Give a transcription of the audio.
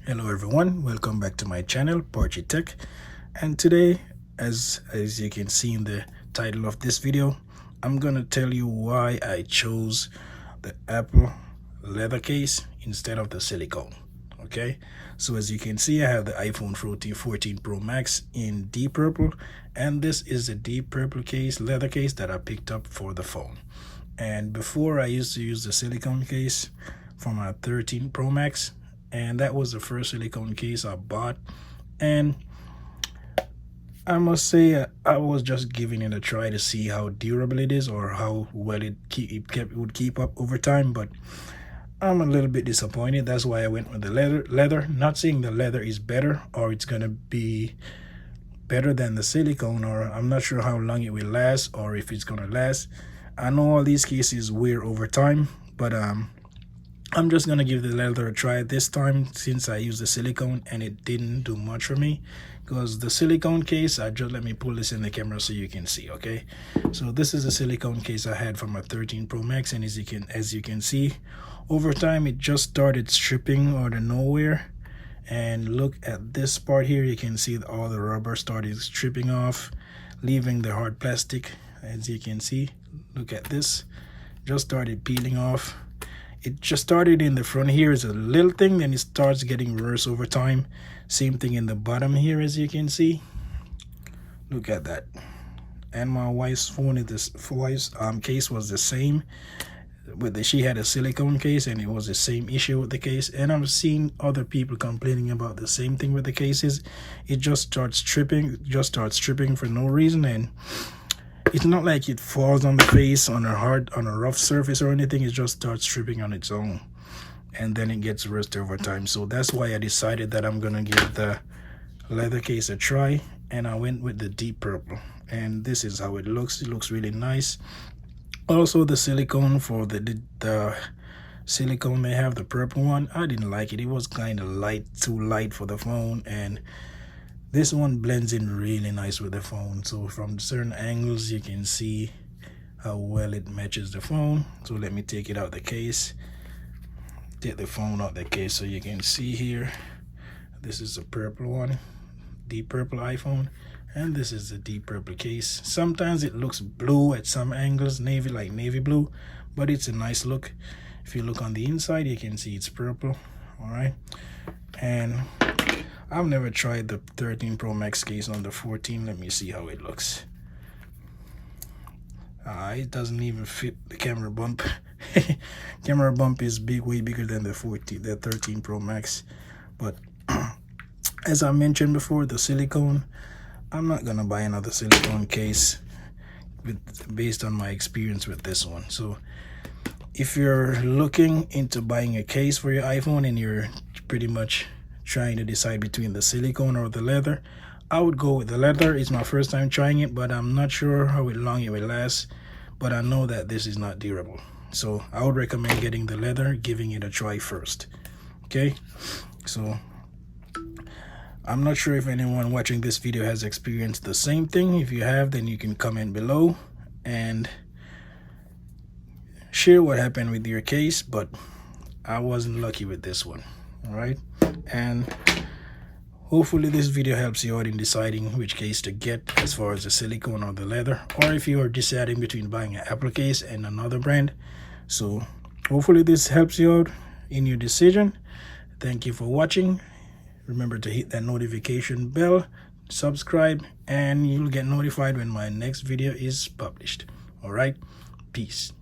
Hello everyone, welcome back to my channel Porchy Tech, and today as you can see in the title of this video, I'm gonna tell you why I chose the Apple leather case instead of the silicone. Okay, so as you can see, I have the iPhone 14 Pro Max in deep purple, and this is a deep purple case, leather case that I picked up for the phone. And before, I used to use the silicone case for my 13 Pro Max, and that was the first silicone case I bought. And I must say, I was just giving it a try to see how durable it is or how well it would keep up over time. But I'm a little bit disappointed. That's why I went with the leather. Not saying the leather is better or it's gonna be better than the silicone, or I'm not sure how long it will last or if it's gonna last. I know all these cases wear over time, but I'm just gonna give the leather a try this time since I used the silicone and it didn't do much for me. Because the silicone case, let me pull this in the camera so you can see. Okay, so this is a silicone case I had for my 13 Pro Max, and as you can see, over time it just started stripping out of nowhere. And look at this part here, you can see all the rubber started stripping off, leaving the hard plastic. As you can see, look at this, just started peeling off. It just started in the front here as a little thing, then it starts getting worse over time. Same thing in the bottom here, as you can see. Look at that. And my wife's phone, case was the same. She had a silicone case and it was the same issue with the case. And I've seen other people complaining about the same thing with the cases. It just starts stripping for no reason, and it's not like it falls on the face on a rough surface or anything. It just starts stripping on its own, and then it gets worse over time. So that's why I decided that I'm gonna give the leather case a try, and I went with the deep purple. And this is how it looks. It looks really nice. Also, the silicone, for the silicone they have, the purple one, I didn't like it. It was kind of light, too light for the phone, and this one blends in really nice with the phone. So from certain angles you can see how well it matches the phone. So let me take it out the case, take the phone out the case so you can see here. This is the purple one, deep purple iPhone, and this is the deep purple case. Sometimes it looks blue at some angles, navy blue, but it's a nice look. If you look on the inside, you can see it's purple. All right, and I've never tried the 13 Pro Max case on the 14. Let me see how it looks. It doesn't even fit the camera bump. Camera bump is way bigger than the 13 Pro Max. But as I mentioned before, the silicone, I'm not gonna buy another silicone case based on my experience with this one. So if you're looking into buying a case for your iPhone and you're pretty much trying to decide between the silicone or the leather, I would go with the leather. It's my first time trying it, but I'm not sure how long it will last, but I know that this is not durable. So I would recommend getting the leather, giving it a try first. Okay, so I'm not sure if anyone watching this video has experienced the same thing. If you have, then you can comment below and share what happened with your case, but I wasn't lucky with this one. All right, and hopefully this video helps you out in deciding which case to get, as far as the silicone or the leather, or if you are deciding between buying an Apple case and another brand. So hopefully this helps you out in your decision. Thank you for watching. Remember to hit that notification bell, subscribe, and you'll get notified when my next video is published. All right, peace.